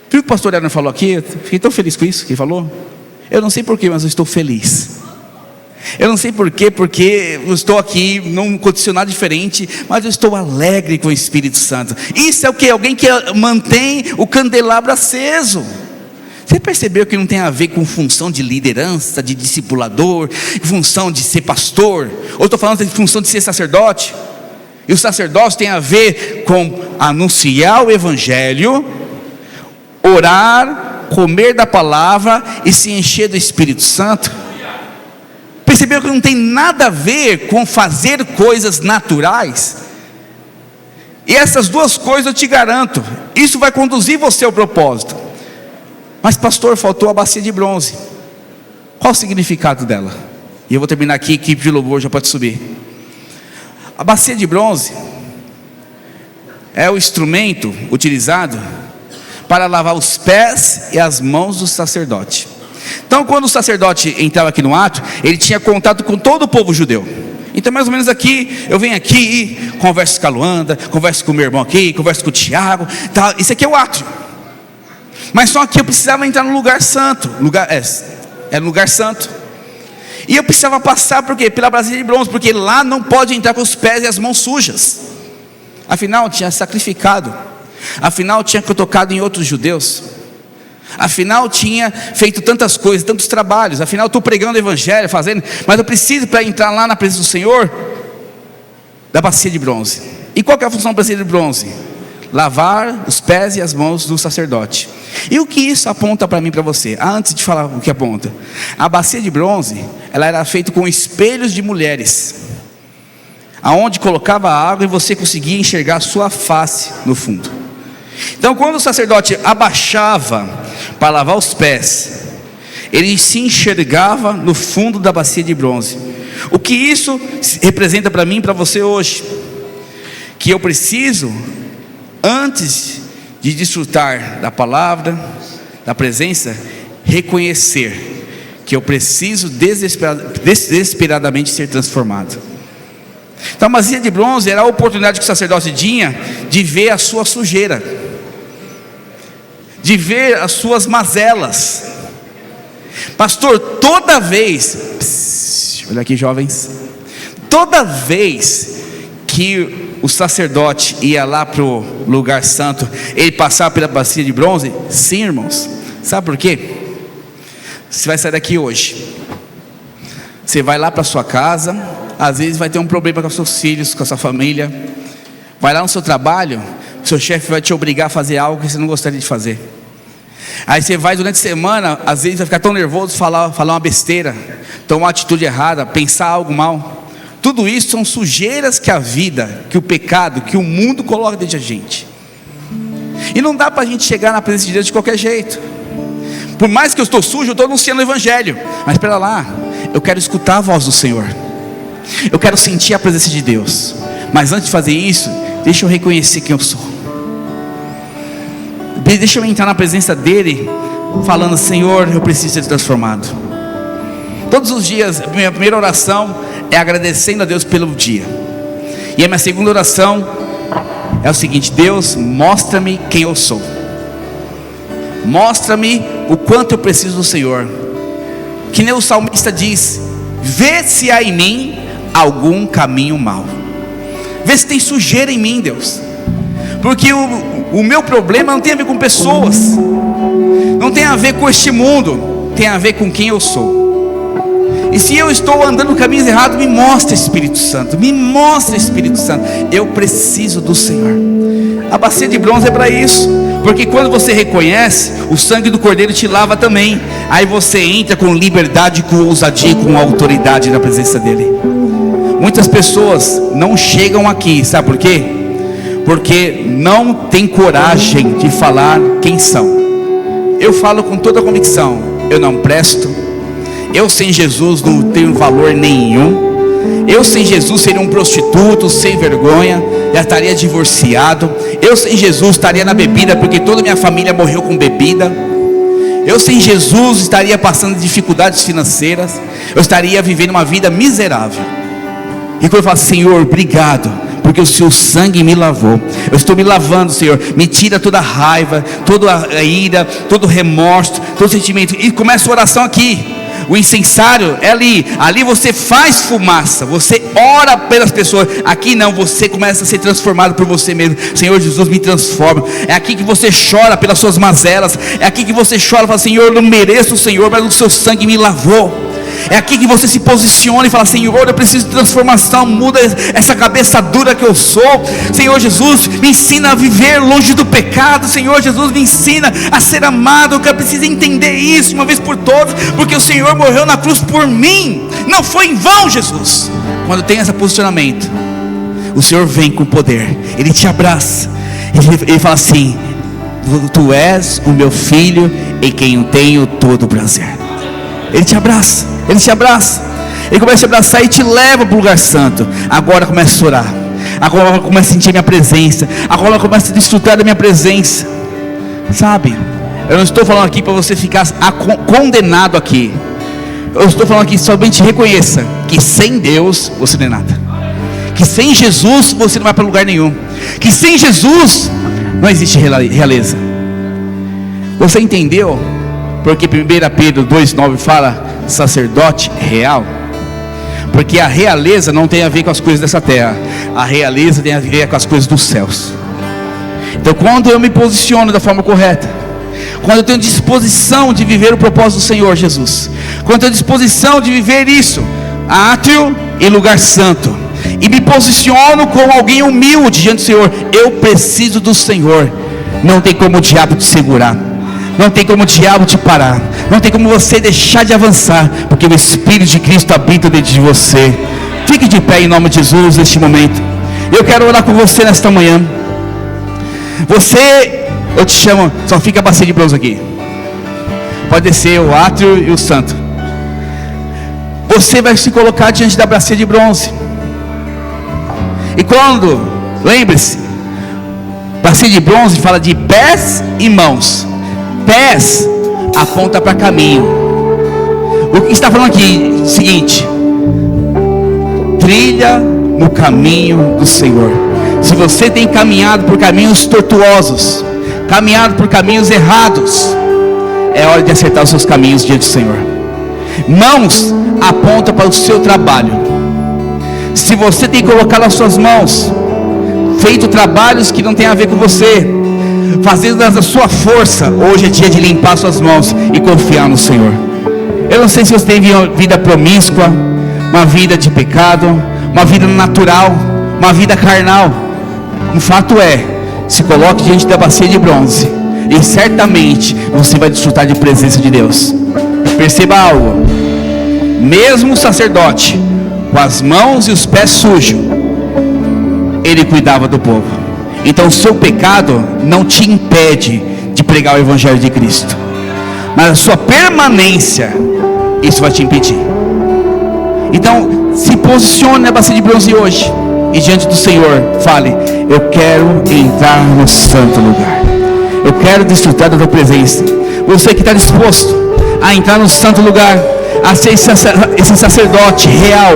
Viu o que o pastor Edner falou aqui? Eu fiquei tão feliz com isso que ele falou. Eu não sei porquê, mas eu estou feliz. Eu não sei porquê, porque eu estou aqui num condicionado diferente, mas eu estou alegre com o Espírito Santo. Isso é o que? Alguém que mantém o candelabro aceso. Você percebeu que não tem a ver com função de liderança, de discipulador, função de ser pastor? Ou estou falando de função de ser sacerdote? E o sacerdócio tem a ver com anunciar o evangelho, orar, comer da palavra e se encher do Espírito Santo. Percebeu que não tem nada a ver com fazer coisas naturais? E essas duas coisas eu te garanto, isso vai conduzir você ao propósito. Mas pastor, faltou a bacia de bronze. Qual o significado dela? E eu vou terminar aqui, equipe de louvor já pode subir. A bacia de bronze é o instrumento utilizado para lavar os pés e as mãos do sacerdote. Então, quando o sacerdote entrava aqui no ato, ele tinha contato com todo o povo judeu. Então, mais ou menos aqui, eu venho aqui, converso com a Luanda, converso com o meu irmão aqui, converso com o Tiago, tá, isso aqui é o átrio. Mas só que eu precisava entrar no lugar santo, lugar santo. E eu precisava passar por quê? Pela bacia de bronze, porque lá não pode entrar com os pés e as mãos sujas. Afinal, tinha sacrificado. Afinal, tinha tocado em outros judeus. Afinal, tinha feito tantas coisas, tantos trabalhos. Afinal, estou pregando o evangelho, fazendo. Mas eu preciso, para entrar lá na presença do Senhor, da bacia de bronze. E qual que é a função da bacia de bronze? Lavar os pés e as mãos do sacerdote. E o que isso aponta para mim e para você? Antes de falar o que aponta, a bacia de bronze, ela era feita com espelhos de mulheres, aonde colocava água e você conseguia enxergar a sua face no fundo. Então, quando o sacerdote abaixava para lavar os pés, ele se enxergava no fundo da bacia de bronze. O que isso representa para mim e para você hoje? Que eu preciso, antes de desfrutar da palavra, da presença, reconhecer que eu preciso desesperadamente ser transformado. Então a bacia de bronze era a oportunidade que o sacerdote tinha de ver a sua sujeira, de ver as suas mazelas. Pastor, toda vez, olha aqui jovens, toda vez que o sacerdote ia lá para o lugar santo, ele passava pela bacia de bronze? Sim, irmãos. Sabe por quê? Você vai sair daqui hoje, você vai lá para sua casa, às vezes vai ter um problema com os seus filhos, com a sua família. Vai lá no seu trabalho, seu chefe vai te obrigar a fazer algo que você não gostaria de fazer. Aí você vai durante a semana, às vezes vai ficar tão nervoso, falar uma besteira, tomar uma atitude errada, pensar algo mal. Tudo isso são sujeiras que a vida, que o pecado, que o mundo coloca dentro de a gente. E não dá para a gente chegar na presença de Deus de qualquer jeito. Por mais que eu estou sujo, eu estou anunciando o evangelho. Mas espera lá, eu quero escutar a voz do Senhor. Eu quero sentir a presença de Deus. Mas antes de fazer isso, deixa eu reconhecer quem eu sou. Deixa eu entrar na presença dEle, falando: Senhor, eu preciso ser transformado. Todos os dias, a minha primeira oração é agradecendo a Deus pelo dia. E a minha segunda oração é o seguinte: Deus, mostra-me quem eu sou. mostra-me o quanto eu preciso do Senhor. Que nem o salmista diz: vê se há em mim algum caminho mau. Vê se tem sujeira em mim, Deus. Porque o meu problema não tem a ver com pessoas, não tem a ver com este mundo, tem a ver com quem eu sou. E se eu estou andando no caminho errado, me mostra, Espírito Santo, me mostra, Espírito Santo. Eu preciso do Senhor. A bacia de bronze é para isso, porque quando você reconhece, o sangue do Cordeiro te lava também. Aí você entra com liberdade, com ousadia, com autoridade na presença dele. Muitas pessoas não chegam aqui, sabe por quê? Porque não tem coragem de falar quem são. Eu falo com toda a convicção: eu não presto. Eu sem Jesus não tenho valor nenhum. Eu sem Jesus seria um prostituto, sem vergonha, já estaria divorciado. Eu sem Jesus estaria na bebida, porque toda a minha família morreu com bebida. Eu sem Jesus estaria passando dificuldades financeiras. Eu estaria vivendo uma vida miserável. E quando eu falo: Senhor, obrigado, porque o seu sangue me lavou. Eu estou me lavando, Senhor. Me tira toda a raiva, toda a ira, todo o remorso, todo o sentimento. E começa a oração aqui. O incensário é ali. Ali você faz fumaça, você ora pelas pessoas. Aqui não, você começa a ser transformado por você mesmo. Senhor Jesus, me transforma. É aqui que você chora pelas suas mazelas. É aqui que você chora e fala: Senhor, eu não mereço o Senhor, mas o seu sangue me lavou. É aqui que você se posiciona e fala: Senhor, eu preciso de transformação. Muda essa cabeça dura que eu sou. Senhor Jesus, me ensina a viver longe do pecado. Senhor Jesus, me ensina a ser amado. Eu preciso entender isso uma vez por todas, porque o Senhor morreu na cruz por mim. Não foi em vão, Jesus. Quando tem esse posicionamento, o Senhor vem com poder. Ele te abraça. Ele fala assim: tu és o meu filho em quem eu tenho todo o prazer. Ele te abraça, ele te abraça, ele começa a te abraçar e te leva para o lugar santo. Agora começa a orar, agora começa a sentir a minha presença, agora começa a desfrutar da minha presença. Sabe, eu não estou falando aqui para você ficar condenado aqui. Eu estou falando aqui, somente reconheça que sem Deus você não é nada, que sem Jesus você não vai para lugar nenhum, que sem Jesus não existe realeza. Você entendeu? Porque 1 Pedro 2,9 fala sacerdote real. Porque a realeza não tem a ver com as coisas dessa terra, a realeza tem a ver com as coisas dos céus. Então quando eu me posiciono da forma correta, quando eu tenho disposição de viver o propósito do Senhor Jesus, quando eu tenho disposição de viver isso, átrio e lugar santo, e me posiciono como alguém humilde diante do Senhor, eu preciso do Senhor. Não tem como o diabo te segurar, não tem como o diabo te parar, não tem como você deixar de avançar, porque o Espírito de Cristo habita dentro de você. Fique de pé em nome de Jesus neste momento. Eu quero orar com você nesta manhã. Você, eu te chamo, só fica a bacia de bronze aqui. Pode descer o átrio e o santo. Você vai se colocar diante da bacia de bronze. E quando, lembre-se, bacia de bronze fala de pés e mãos. Pés aponta para caminho. O que está falando aqui é o seguinte: trilha no caminho do Senhor. Se você tem caminhado por caminhos tortuosos, caminhado por caminhos errados, é hora de acertar os seus caminhos diante do Senhor. Mãos aponta para o seu trabalho. Se você tem colocado as suas mãos, feito trabalhos que não tem a ver com você, fazendo da sua força, hoje é dia de limpar suas mãos e confiar no Senhor. Eu não sei se você tem vida promíscua, uma vida de pecado, uma vida natural, uma vida carnal. O fato é, se coloque diante da bacia de bronze e certamente você vai desfrutar de presença de Deus. Perceba algo: mesmo o sacerdote com as mãos e os pés sujos, ele cuidava do povo. Então o seu pecado não te impede de pregar o Evangelho de Cristo, mas a sua permanência, isso vai te impedir. Então se posicione na bacia de bronze hoje e diante do Senhor fale: eu quero entrar no santo lugar, eu quero desfrutar da tua presença. Você que está disposto a entrar no santo lugar, a ser esse sacerdote real,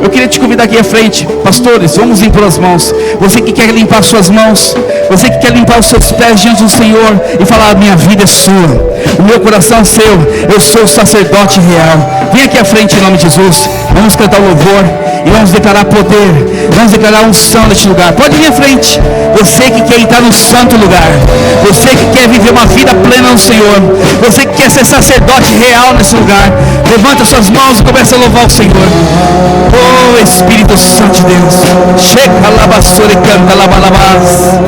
Eu queria te convidar aqui à frente. Pastores, vamos limpar as mãos. Você que quer limpar suas mãos, você que quer limpar os seus pés diante do Senhor e falar: minha vida é sua, o meu coração é seu, eu sou o sacerdote real. Vem aqui à frente em nome de Jesus. Vamos cantar o louvor e vamos declarar poder, vamos declarar unção neste lugar. Pode vir à frente. Você que quer entrar no santo lugar, você que quer viver uma vida plena no Senhor, você que quer ser sacerdote real nesse lugar, levanta suas mãos e começa a louvar o Senhor. Oh Espírito Santo de Deus, chega lá, basura e canta lá, balabás.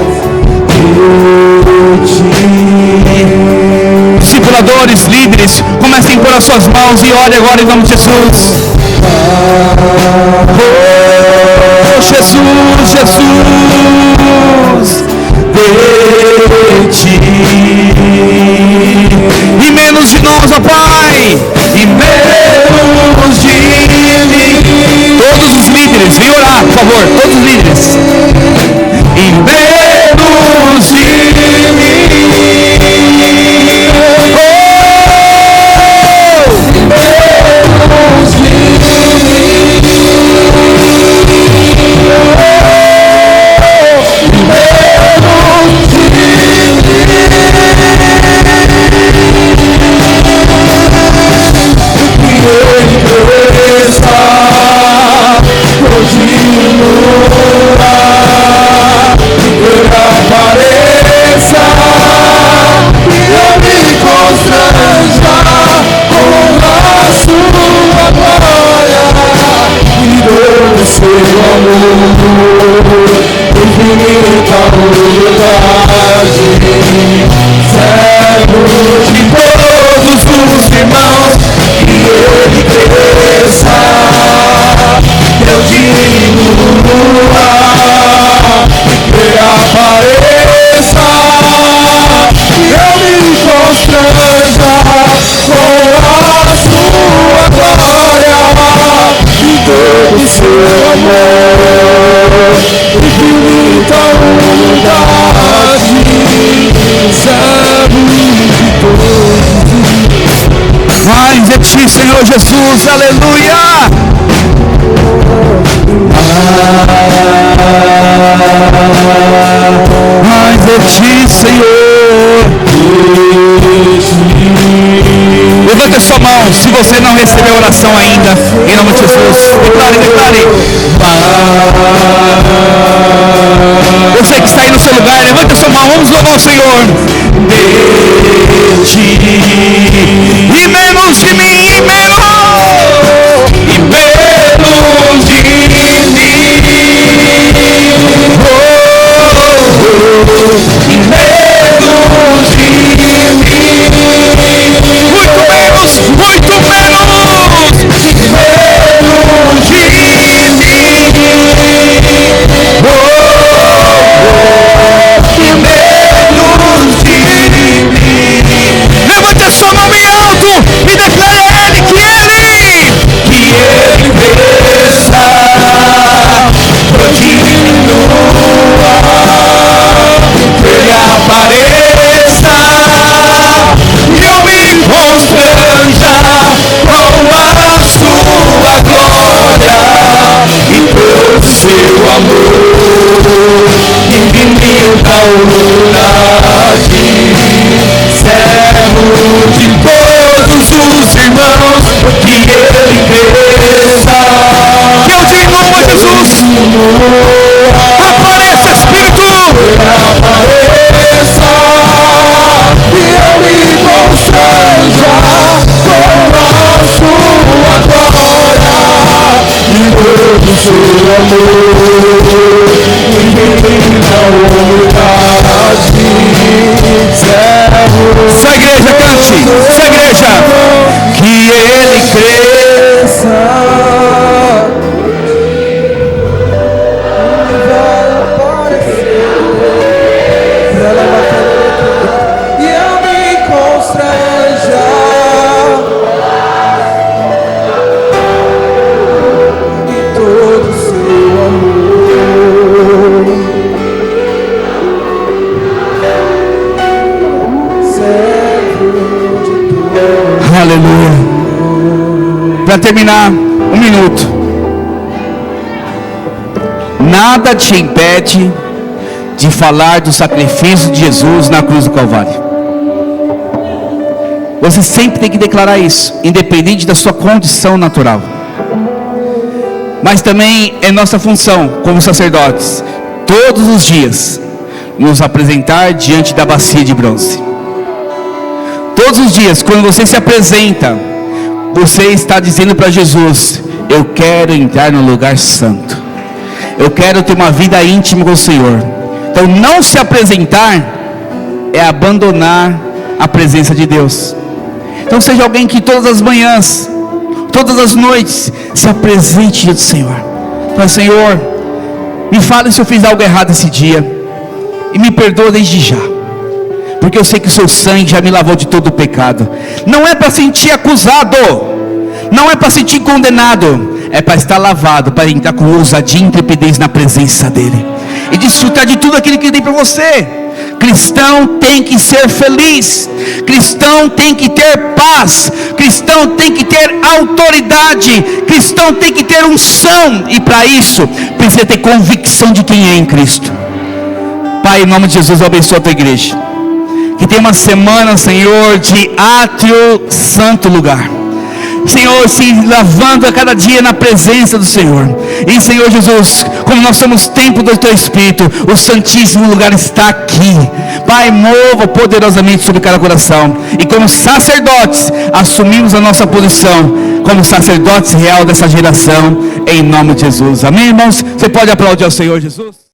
Discipuladores, líderes, comecem a pôr as suas mãos e ore agora em nome de Jesus. Oh Jesus, Jesus, de ti e menos de nós, ó Pai, e menos de mim. Todos os líderes, vem orar, por favor, todos os líderes. E menos de mim. Senhor Jesus, aleluia. Mais de ti, Senhor. Levante a sua mão se você não recebeu a oração ainda, em nome de Jesus. Declare, declare. Você que está aí no seu lugar, levante a sua mão, vamos louvar o Senhor. De ti e menos de mim, e menos de mim. Muito menos de mim. Levante a sua mão bem alto e declare a Ele que Ele cresça, Ele apareça e eu me constranja com a sua glória e por seu amor infinita unidade. Servo de todos os irmãos, que Ele cresça, que eu diminua, Jesus. Apareça, Espírito, apareça, e eu me constranja com a sua glória e todo o seu amor infinita unidade. Só igreja, cante, só igreja, que Ele cresça, e eu me constranja em todo o seu amor. Aleluia. Para terminar, 1 minuto. nada te impede de falar do sacrifício de Jesus na cruz do Calvário. Você sempre tem que declarar isso, independente da sua condição natural. Mas também é nossa função, como sacerdotes, todos os dias, nos apresentar diante da bacia de bronze. Todos os dias, quando você se apresenta, você está dizendo para Jesus: eu quero entrar no lugar santo, eu quero ter uma vida íntima com o Senhor. Então, não se apresentar é abandonar a presença de Deus. Então, seja alguém que todas as manhãs, todas as noites, se apresente diante do Senhor. Fala: Senhor, me fale se eu fiz algo errado esse dia, e me perdoa desde já, porque eu sei que o seu sangue já me lavou de todo o pecado. Não é para sentir acusado, não é para sentir condenado, é para estar lavado, para entrar com ousadia e intrepidez na presença dEle, e desfrutar de tudo aquilo que Ele tem para você. Cristão tem que ser feliz, cristão tem que ter paz, cristão tem que ter autoridade, cristão tem que ter unção, e para isso precisa ter convicção de quem é em Cristo. Pai, em nome de Jesus, eu abençoo a tua igreja, que tem uma semana, Senhor, de átrio santo lugar, Senhor, se lavando a cada dia na presença do Senhor. E Senhor Jesus, como nós somos templo do Teu Espírito, o Santíssimo lugar está aqui. Pai, mova poderosamente sobre cada coração, e como sacerdotes assumimos a nossa posição como sacerdotes real dessa geração, em nome de Jesus. Amém, irmãos? Você pode aplaudir ao Senhor Jesus?